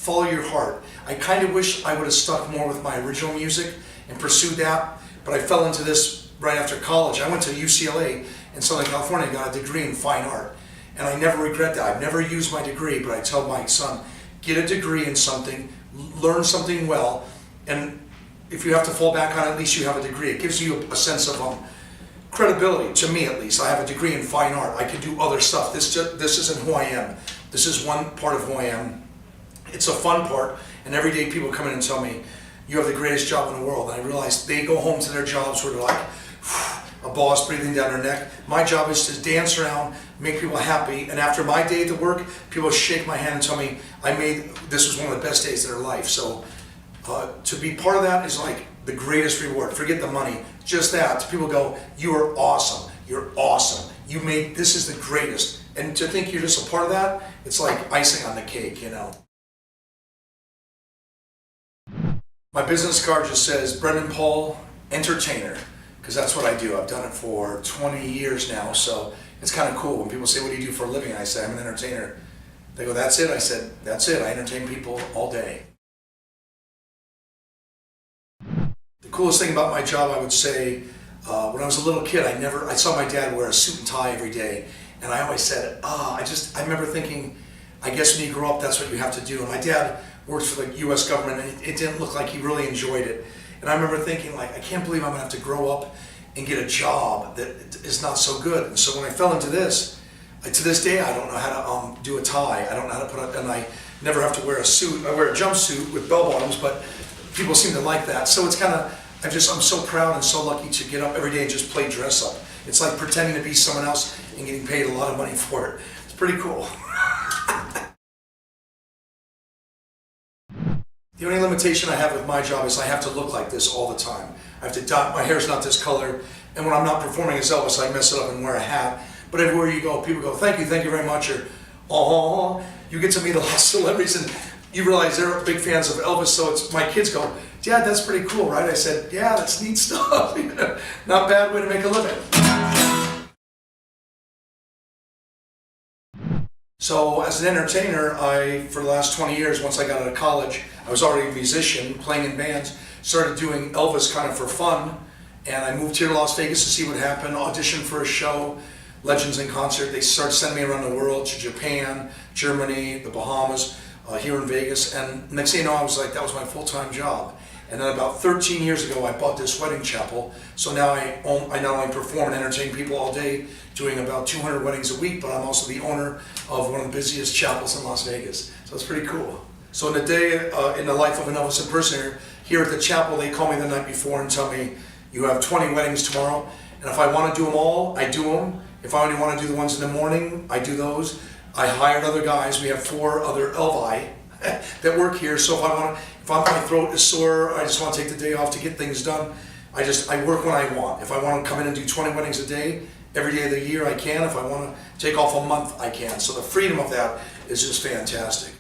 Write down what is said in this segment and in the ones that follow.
follow your heart. I kind of wish I would have stuck more with my original music and pursued that, but I fell into this right after college. I went to UCLA in Southern California and got a degree in fine art, and I never regret that. I've never used my degree, but I tell my son, get a degree in something, learn something well, and if you have to fall back on it, at least you have a degree. It gives you a sense of credibility, to me at least. I have a degree in fine art. I can do other stuff. This isn't who I am. This is one part of who I am. It's a fun part, and every day people come in and tell me, you have the greatest job in the world. And I realize they go home to their jobs where they're like, a boss breathing down their neck. My job is to dance around, make people happy, and after my day at work, people shake my hand and tell me this was one of the best days of their life. So to be part of that is like the greatest reward. Forget the money, just that. People go, you are awesome, you're awesome, this is the greatest. And to think you're just a part of that, it's like icing on the cake, you know. My business card just says, Brendan Paul, Entertainer, because that's what I do. I've done it for 20 years now, so it's kind of cool. When people say, what do you do for a living? I say, I'm an entertainer. They go, that's it? I said, that's it. I entertain people all day. The coolest thing about my job, I would say, when I was a little kid, I saw my dad wear a suit and tie every day, and I always said, I remember thinking, I guess when you grow up, that's what you have to do. And my dad worked for the U.S. government, and it didn't look like he really enjoyed it. And I remember thinking, like, I can't believe I'm gonna have to grow up and get a job that is not so good. And so when I fell into this, to this day, I don't know how to do a tie. I don't know how to put it, and I never have to wear a suit. I wear a jumpsuit with bell bottoms, but people seem to like that. So it's kind of, I'm so proud and so lucky to get up every day and just play dress up. It's like pretending to be someone else and getting paid a lot of money for it. It's pretty cool. The only limitation I have with my job is I have to look like this all the time. I have to dye, my hair's not this color, and when I'm not performing as Elvis, I mess it up and wear a hat. But everywhere you go, people go, thank you very much, or, oh, you get to meet a lot of celebrities, and you realize they're big fans of Elvis, so my kids go, Dad, that's pretty cool, right? I said, yeah, that's neat stuff. Not a bad way to make a living. So as an entertainer, for the last 20 years, once I got out of college, I was already a musician, playing in bands, started doing Elvis kind of for fun, and I moved here to Las Vegas to see what happened, auditioned for a show, Legends in Concert. They started sending me around the world, to Japan, Germany, the Bahamas, here in Vegas, and next thing you know, I was like, that was my full-time job. And then about 13 years ago, I bought this wedding chapel, so now I not only perform and entertain people all day, doing about 200 weddings a week, but I'm also the owner of one of the busiest chapels in Las Vegas. So it's pretty cool. So in the day, in the life of an Elvis impersonator, here at the chapel, they call me the night before and tell me, you have 20 weddings tomorrow, and if I want to do them all, I do them. If I only want to do the ones in the morning, I do those. I hired other guys. We have 4 other Elvi that work here, so if my throat is sore, I just want to take the day off to get things done. I work when I want. If I want to come in and do 20 weddings a day, every day of the year I can. If I want to take off a month, I can. So the freedom of that is just fantastic.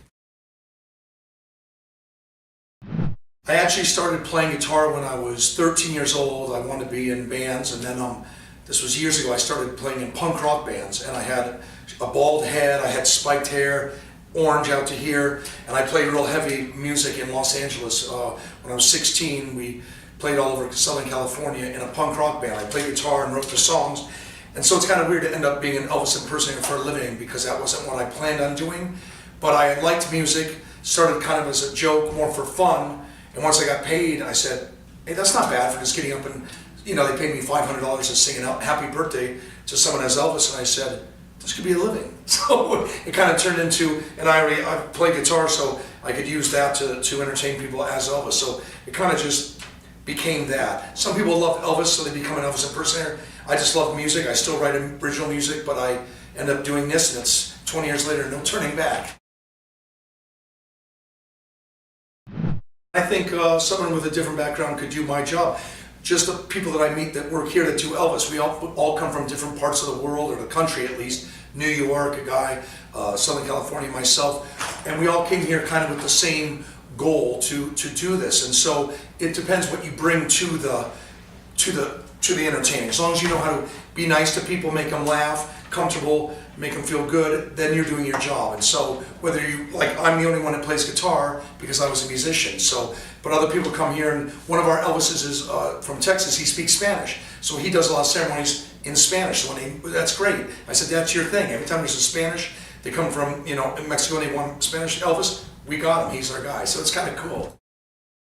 I actually started playing guitar when I was 13 years old. I wanted to be in bands, and then this was years ago, I started playing in punk rock bands, and I had a bald head, I had spiked hair, orange out to here, and I played real heavy music in Los Angeles. When I was 16, we played all over Southern California in a punk rock band. I played guitar and wrote the songs, and so it's kind of weird to end up being an Elvis impersonator for a living because that wasn't what I planned on doing. But I liked music, started kind of as a joke, more for fun, and once I got paid, I said, hey, that's not bad for just getting up and, they paid me $500 to sing an happy birthday to someone as Elvis, and I said, this could be a living. So it kind of turned into, and I play guitar, so I could use that to entertain people as Elvis. So it kind of just became that. Some people love Elvis, so they become an Elvis impersonator. I just love music. I still write original music, but I end up doing this, and it's 20 years later, no turning back. I think someone with a different background could do my job. Just the people that I meet that work here that do Elvis, we all come from different parts of the world, or the country at least. New York, a guy, Southern California, myself, and we all came here kind of with the same goal to do this. And so it depends what you bring to the entertaining. As long as you know how to be nice to people, make them laugh, comfortable, make them feel good, then you're doing your job. And so whether you, like I'm the only one that plays guitar because I was a musician, so, but other people come here, and one of our Elvises is from Texas, he speaks Spanish. So he does a lot of ceremonies in Spanish. So that's great. I said, that's your thing. Every time there's a Spanish, they come from, in Mexico and they want Spanish Elvis, we got him, he's our guy. So it's kind of cool.